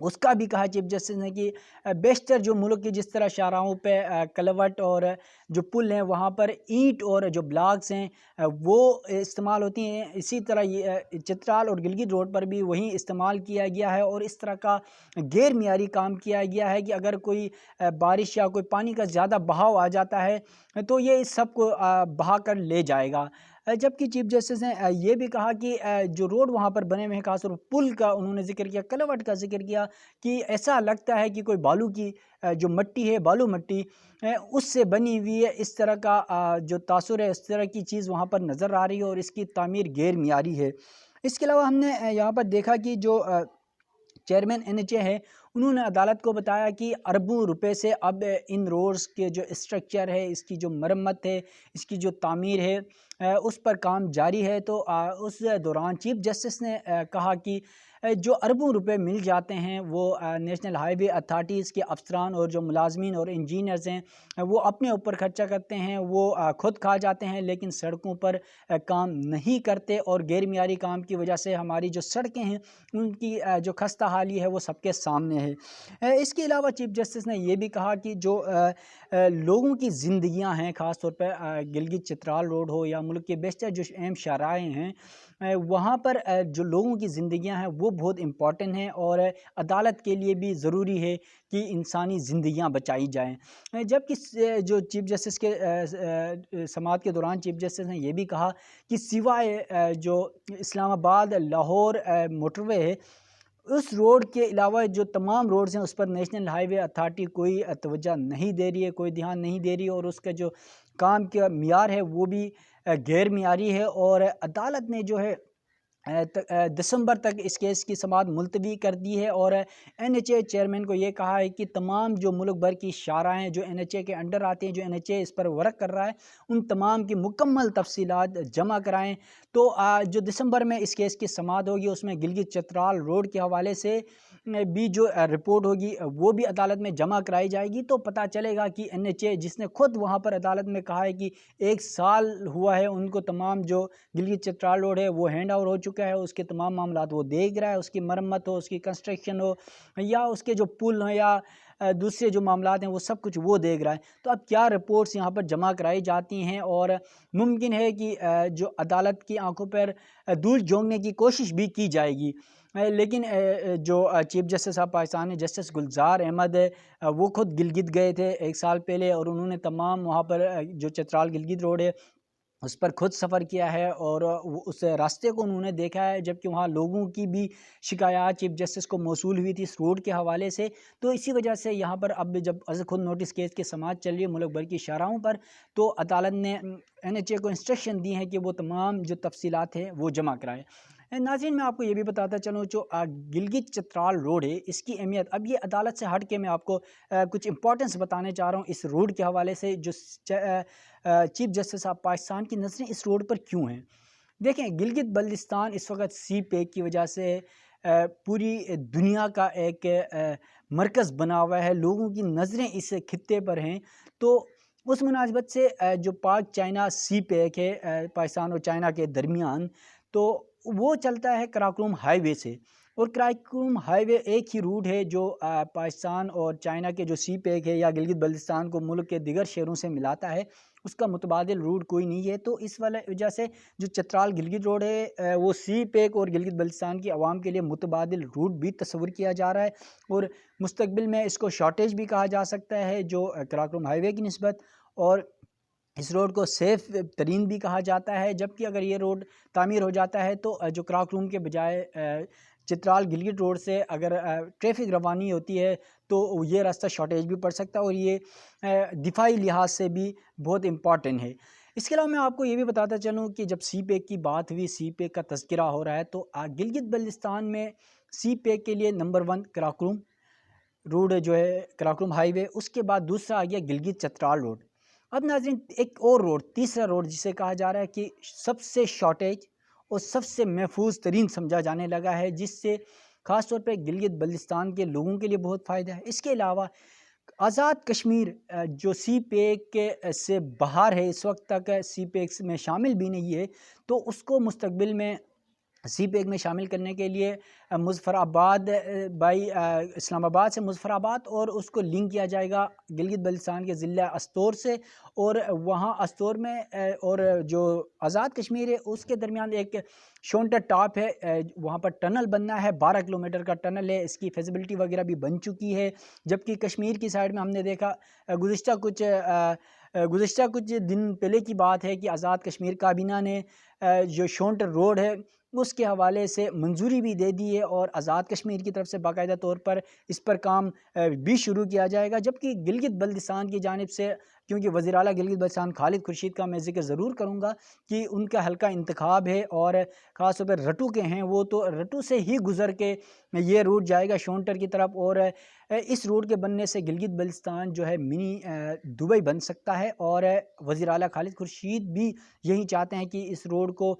اس کا بھی کہا چیف جسٹس نے کہ بیشتر جو ملک کی جس طرح شاہراہوں پہ کلوٹ اور جو پل ہیں وہاں پر اینٹ اور جو بلاکس ہیں وہ استعمال ہوتی ہیں، اسی طرح یہ چترال اور گلگت روڈ پر بھی وہیں استعمال کیا گیا ہے، اور اس طرح کا غیر معیاری کام کیا گیا ہے کہ اگر کوئی بارش یا کوئی پانی کا زیادہ بہاؤ آ جاتا ہے تو یہ اس سب کو بہا کر لے جائے گا۔ جبکہ چیف جسٹس نے یہ بھی کہا کہ جو روڈ وہاں پر بنے ہوئے ہیں، خاص طور پل کا انہوں نے ذکر کیا، کلوٹ کا ذکر کیا، کہ ایسا لگتا ہے کہ کوئی بالو کی جو مٹی ہے، بالو مٹی اس سے بنی ہوئی ہے، اس طرح کا جو تاثر ہے، اس طرح کی چیز وہاں پر نظر آ رہی ہے، اور اس کی تعمیر غیر معیاری ہے۔ اس کے علاوہ ہم نے یہاں پر دیکھا کہ جو چیئرمین NHA ہے، انہوں نے عدالت کو بتایا کہ اربوں روپے سے اب ان روڈز کے جو اسٹرکچر ہے، اس کی جو مرمت ہے، اس کی جو تعمیر ہے، اس پر کام جاری ہے۔ تو اس دوران چیف جسٹس نے کہا کہ جو اربوں روپے مل جاتے ہیں وہ نیشنل ہائی وے اتھارٹیز کے افسران اور جو ملازمین اور انجینئرز ہیں وہ اپنے اوپر خرچہ کرتے ہیں، وہ خود کھا جاتے ہیں، لیکن سڑکوں پر کام نہیں کرتے، اور غیر معیاری کام کی وجہ سے ہماری جو سڑکیں ہیں ان کی جو خستہ حالی ہے وہ سب کے سامنے ہے۔ اس کے علاوہ چیف جسٹس نے یہ بھی کہا کہ جو لوگوں کی زندگیاں ہیں، خاص طور پہ گلگت چترال روڈ ہو یا ملک کے بیشتر جو اہم شاہراہیں ہیں، وہاں پر جو لوگوں کی زندگیاں ہیں وہ بہت امپورٹنٹ ہیں، اور عدالت کے لیے بھی ضروری ہے کہ انسانی زندگیاں بچائی جائیں۔ جبکہ جو چیف جسٹس کے سماعت کے دوران چیف جسٹس نے یہ بھی کہا کہ سوائے جو اسلام آباد لاہور موٹر وے ہے، اس روڈ کے علاوہ جو تمام روڈز ہیں اس پر نیشنل ہائی وے اتھارٹی کوئی توجہ نہیں دے رہی ہے، کوئی دھیان نہیں دے رہی ہے، اور اس کا جو کام کا معیار ہے وہ بھی غیر معیاری ہے، اور عدالت نے جو ہے دسمبر تک اس کیس کی سماعت ملتوی کر دی ہے، اور NHA چیئرمین کو یہ کہا ہے کہ تمام جو ملک بھر کی شاہراہیں جو NHA کے انڈر آتے ہیں، جو NHA اس پر ورک کر رہا ہے، ان تمام کی مکمل تفصیلات جمع کرائیں۔ تو جو دسمبر میں اس کیس کی سماعت ہوگی اس میں گلگت چترال روڈ کے حوالے سے بھی جو رپورٹ ہوگی وہ بھی عدالت میں جمع کرائی جائے گی، تو پتہ چلے گا کہ NHA جس نے خود وہاں پر عدالت میں کہا ہے کہ 1 سال ہوا ہے ان کو تمام جو گلگت چترال روڈ ہے وہ ہینڈ اوور ہو چکا ہے، اس کے تمام معاملات وہ دیکھ رہا ہے، اس کی مرمت ہو، اس کی کنسٹرکشن ہو، یا اس کے جو پل ہیں یا دوسرے جو معاملات ہیں وہ سب کچھ وہ دیکھ رہا ہے۔ تو اب کیا رپورٹس یہاں پر جمع کرائی جاتی ہیں، اور ممکن ہے کہ جو عدالت کی آنکھوں پر دھول جھونکنے کی کوشش بھی کی جائے گی، لیکن جو چیف جسٹس آف پاکستان ہے جسٹس گلزار احمد وہ خود گلگت گئے تھے 1 سال پہلے، اور انہوں نے تمام وہاں پر جو چترال گلگت روڈ ہے اس پر خود سفر کیا ہے، اور اس راستے کو انہوں نے دیکھا ہے، جبکہ وہاں لوگوں کی بھی شکایات چیف جسٹس کو موصول ہوئی تھی اس روڈ کے حوالے سے۔ تو اسی وجہ سے یہاں پر اب جب از خود نوٹس کیس کی سماعت چل رہی ہے ملک بھر کی شاہراہوں پر، تو عدالت نے NHA کو انسٹرکشن دی ہے کہ وہ تمام جو تفصیلات ہیں وہ جمع کرائے۔ ناظرین، میں آپ کو یہ بھی بتاتا چلوں جو گلگت چترال روڈ ہے اس کی اہمیت، اب یہ عدالت سے ہٹ کے میں آپ کو کچھ امپورٹنس بتانے چاہ رہا ہوں اس روڈ کے حوالے سے، جو چیف جسٹس آف پاکستان کی نظریں اس روڈ پر کیوں ہیں۔ دیکھیں، گلگت بلتستان اس وقت سی پیک کی وجہ سے پوری دنیا کا ایک مرکز بنا ہوا ہے، لوگوں کی نظریں اس خطے پر ہیں، تو اس مناسبت سے جو پاک چائنا سی پیک ہے پاکستان اور چائنا کے درمیان، تو وہ چلتا ہے کراکرم ہائی وے سے، اور کراکرم ہائی وے ایک ہی روٹ ہے جو پاکستان اور چائنا کے جو سی پیک ہے یا گلگت بلتستان کو ملک کے دیگر شہروں سے ملاتا ہے، اس کا متبادل روٹ کوئی نہیں ہے۔ تو اس وجہ سے جو چترال گلگت روڈ ہے وہ سی پیک اور گلگت بلتستان کی عوام کے لیے متبادل روٹ بھی تصور کیا جا رہا ہے، اور مستقبل میں اس کو شارٹیج بھی کہا جا سکتا ہے جو کراکرم ہائی وے کی نسبت، اور اس روڈ کو سیف ترین بھی کہا جاتا ہے۔ جبکہ اگر یہ روڈ تعمیر ہو جاتا ہے تو جو کراکرم کے بجائے چترال گلگت روڈ سے اگر ٹریفک روانی ہوتی ہے تو یہ راستہ شارٹیج بھی پڑ سکتا ہے، اور یہ دفاعی لحاظ سے بھی بہت امپورٹنٹ ہے۔ اس کے علاوہ میں آپ کو یہ بھی بتاتا چلوں کہ جب سی پیک کی بات ہوئی، سی پیک کا تذکرہ ہو رہا ہے، تو گلگت بلتستان میں سی پیک کے لیے نمبر 1 کراکرم روڈ جو ہے، کراکرم ہائی وے، اس کے بعد دوسرا آ گیا گلگت چترال روڈ۔ اب ناظرین، ایک اور روڈ، تیسرا روڈ جسے کہا جا رہا ہے کہ سب سے شارٹیج اور سب سے محفوظ ترین سمجھا جانے لگا ہے، جس سے خاص طور پہ گلگت بلتستان کے لوگوں کے لیے بہت فائدہ ہے۔ اس کے علاوہ آزاد کشمیر جو سی پیک سے باہر ہے، اس وقت تک سی پیک میں شامل بھی نہیں ہے، تو اس کو مستقبل میں سی پیک میں شامل کرنے کے لیے مظفر آباد بائی اسلام آباد سے مظفر آباد، اور اس کو لنک کیا جائے گا گلگت بلتستان کے ضلع استور سے، اور وہاں استور میں اور جو آزاد کشمیر ہے اس کے درمیان ایک شونٹر ٹاپ ہے، وہاں پر ٹنل بننا ہے، 12 کلومیٹر کا ٹنل ہے، اس کی فیزیبلٹی وغیرہ بھی بن چکی ہے۔ جبکہ کشمیر کی سائڈ میں ہم نے دیکھا گزشتہ کچھ دن پہلے کی بات ہے کہ آزاد کشمیر کابینہ نے جو شونٹر روڈ ہے اس کے حوالے سے منظوری بھی دے دی ہے، اور آزاد کشمیر کی طرف سے باقاعدہ طور پر اس پر کام بھی شروع کیا جائے گا۔ جبکہ گلگت بلتستان کی جانب سے، کیونکہ وزیر اعلیٰ گلگت بلتستان خالد خورشید کا میں ذکر ضرور کروں گا کہ ان کا حلقہ انتخاب ہے اور خاص طور پر رٹو کے ہیں، وہ تو رٹو سے ہی گزر کے یہ روٹ جائے گا شونٹر کی طرف، اور اس روڈ کے بننے سے گلگت بلتستان جو ہے منی دبئی بن سکتا ہے، اور وزیر اعلیٰ خالد خورشید بھی یہی چاہتے ہیں کہ اس روڈ کو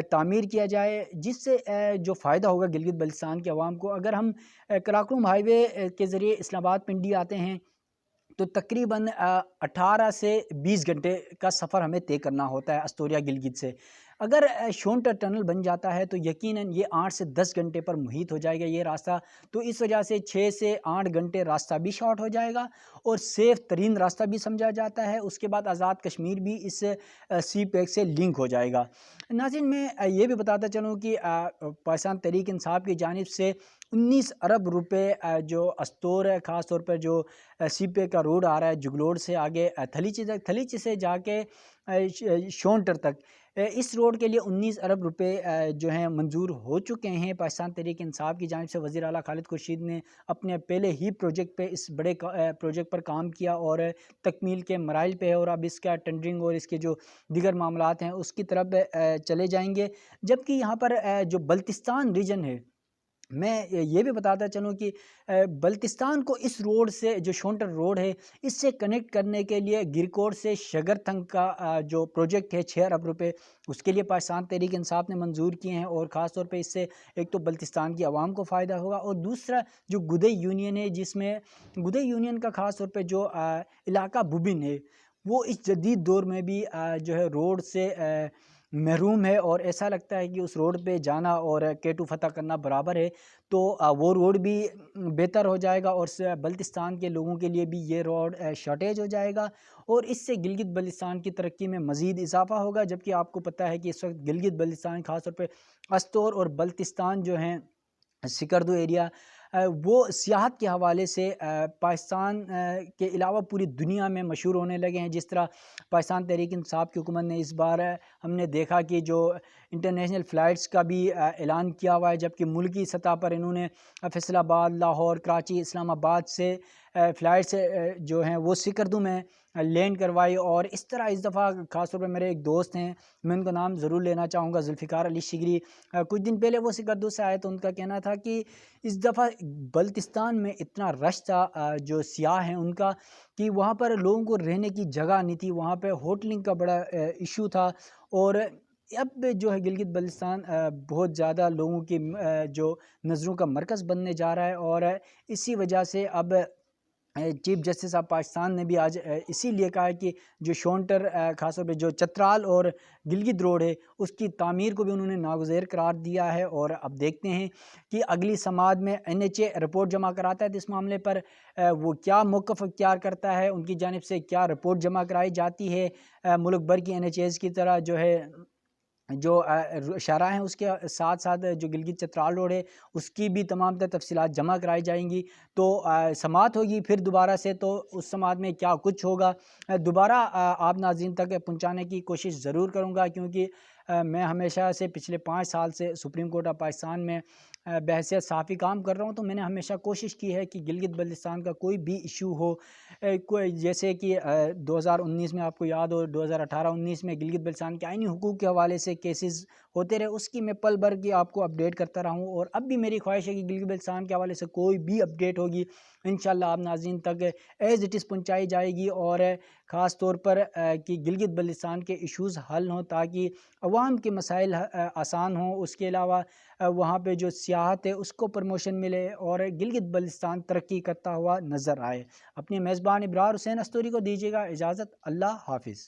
تعمیر کیا جائے، جس سے جو فائدہ ہوگا گلگت بلتستان کے عوام کو۔ اگر ہم کراکرم ہائی وے کے ذریعے اسلام آباد پنڈی آتے ہیں تو تقریباً 18 سے 20 گھنٹے کا سفر ہمیں طے کرنا ہوتا ہے استوریا گلگت سے۔ اگر شونٹر ٹنل بن جاتا ہے تو یقیناً یہ 8 سے 10 گھنٹے پر محیط ہو جائے گا یہ راستہ، تو اس وجہ سے 6 سے 8 گھنٹے راستہ بھی شارٹ ہو جائے گا اور سیف ترین راستہ بھی سمجھا جاتا ہے۔ اس کے بعد آزاد کشمیر بھی اس سی پیک سے لنک ہو جائے گا۔ ناظرین، میں یہ بھی بتاتا چلوں کہ پاکستان تحریک انصاف کی جانب سے 19 ارب روپے جو استور ہے، خاص طور پر جو سی پے کا روڈ آ رہا ہے جگلوڑ سے آگے تھلیچی تک، تھلیچی سے جا کے شونٹر تک، اس روڈ کے لیے 19 ارب روپے جو ہیں منظور ہو چکے ہیں پاکستان تحریک انصاف کی جانب سے۔ وزیر اعلیٰ خالد خورشید نے اپنے پہلے ہی پروجیکٹ پہ، اس بڑے پروجیکٹ پر کام کیا اور تکمیل کے مراحل پہ ہے، اور اب اس کا ٹینڈرنگ اور اس کے جو دیگر معاملات ہیں اس کی طرف چلے جائیں گے۔ جبکہ یہاں پر جو بلتستان ریجن ہے، میں یہ بھی بتاتا چلوں کہ بلتستان کو اس روڈ سے، جو شونٹر روڈ ہے، اس سے کنیکٹ کرنے کے لیے گرکوٹ سے شگرتھنگ کا جو پروجیکٹ ہے 6 ارب روپے، اس کے لیے پاکستان تحریک انصاف نے منظور کیے ہیں، اور خاص طور پہ اس سے ایک تو بلتستان کی عوام کو فائدہ ہوگا، اور دوسرا جو گدئی یونین ہے، جس میں گدئی یونین کا خاص طور پہ جو علاقہ بوبن ہے وہ اس جدید دور میں بھی جو ہے روڈ سے محروم ہے، اور ایسا لگتا ہے کہ اس روڈ پہ جانا اور کیٹو فتح کرنا برابر ہے، تو وہ روڈ بھی بہتر ہو جائے گا، اور بلتستان کے لوگوں کے لیے بھی یہ روڈ شارٹیج ہو جائے گا، اور اس سے گلگت بلتستان کی ترقی میں مزید اضافہ ہوگا۔ جبکہ آپ کو پتہ ہے کہ اس وقت گلگت بلتستان خاص طور پہ استور اور بلتستان جو ہیں سکردو ایریا، وہ سیاحت کے حوالے سے پاکستان کے علاوہ پوری دنیا میں مشہور ہونے لگے ہیں۔ جس طرح پاکستان تحریک انصاف کی حکومت نے اس بار ہم نے دیکھا کہ جو انٹرنیشنل فلائٹس کا بھی اعلان کیا ہوا ہے، جبکہ ملکی سطح پر انہوں نے فیصل آباد، لاہور، کراچی، اسلام آباد سے فلائٹس جو ہیں وہ سکردو میں لینڈ کروائی، اور اس طرح اس دفعہ خاص طور پہ میرے ایک دوست ہیں، میں ان کا نام ضرور لینا چاہوں گا، ذوالفقار علی شگری، کچھ دن پہلے وہ سکردو سے آئے تو ان کا کہنا تھا کہ اس دفعہ بلتستان میں اتنا رش تھا جو سیاح ہیں ان کا، کہ وہاں پر لوگوں کو رہنے کی جگہ نہیں تھی، وہاں پہ ہوٹلنگ کا بڑا ایشو تھا، اور اب جو ہے گلگت بلتستان بہت زیادہ لوگوں کی جو نظروں کا مرکز بننے جا رہا ہے، اور اسی وجہ سے اب چیف جسٹس آف پاکستان نے بھی آج اسی لیے کہا ہے کہ جو شونٹر خاص طور پہ جو چترال اور گلگت روڈ ہے اس کی تعمیر کو بھی انہوں نے ناگزیر قرار دیا ہے، اور اب دیکھتے ہیں کہ اگلی سماعت میں NHA رپورٹ جمع کراتا ہے تو اس معاملے پر وہ کیا موقف اختیار کرتا ہے، ان کی جانب سے کیا رپورٹ جمع کرائی جاتی ہے، ملک بھر کی NHAs کی طرح جو ہے جو شاہراہ ہیں اس کے ساتھ ساتھ جو گلگت چترال روڈ ہے اس کی بھی تمام تر تفصیلات جمع کرائی جائیں گی، تو سماعت ہوگی پھر دوبارہ سے، تو اس سماعت میں کیا کچھ ہوگا دوبارہ آپ ناظرین تک پہنچانے کی کوشش ضرور کروں گا، کیونکہ میں ہمیشہ سے پچھلے 5 سال سے سپریم کورٹ آف پاکستان میں بحیثیت صحافی کام کر رہا ہوں، تو میں نے ہمیشہ کوشش کی ہے کہ گلگت بلتستان کا کوئی بھی ایشو ہو، کوئی جیسے کہ 2019 میں آپ کو یاد ہو 2018-19 میں گلگت بلتستان کے آئینی حقوق کے حوالے سے کیسز ہوتے رہے، اس کی میں پل بھر کی آپ کو اپڈیٹ کرتا رہا ہوں، اور اب بھی میری خواہش ہے کہ گلگت بلتستان کے حوالے سے کوئی بھی اپڈیٹ ہوگی انشاءاللہ آپ ناظرین تک ایز اٹ از پہنچائی جائے گی، اور خاص طور پر کہ گلگت بلتستان کے ایشوز حل ہوں تاکہ عوام کے مسائل آسان ہوں، اس کے علاوہ وہاں پہ جو سیاحت ہے اس کو پروموشن ملے، اور گلگت بلتستان ترقی کرتا ہوا نظر آئے۔ اپنے میزبان ابرار حسین استوری کو دیجیے گا اجازت، اللہ حافظ۔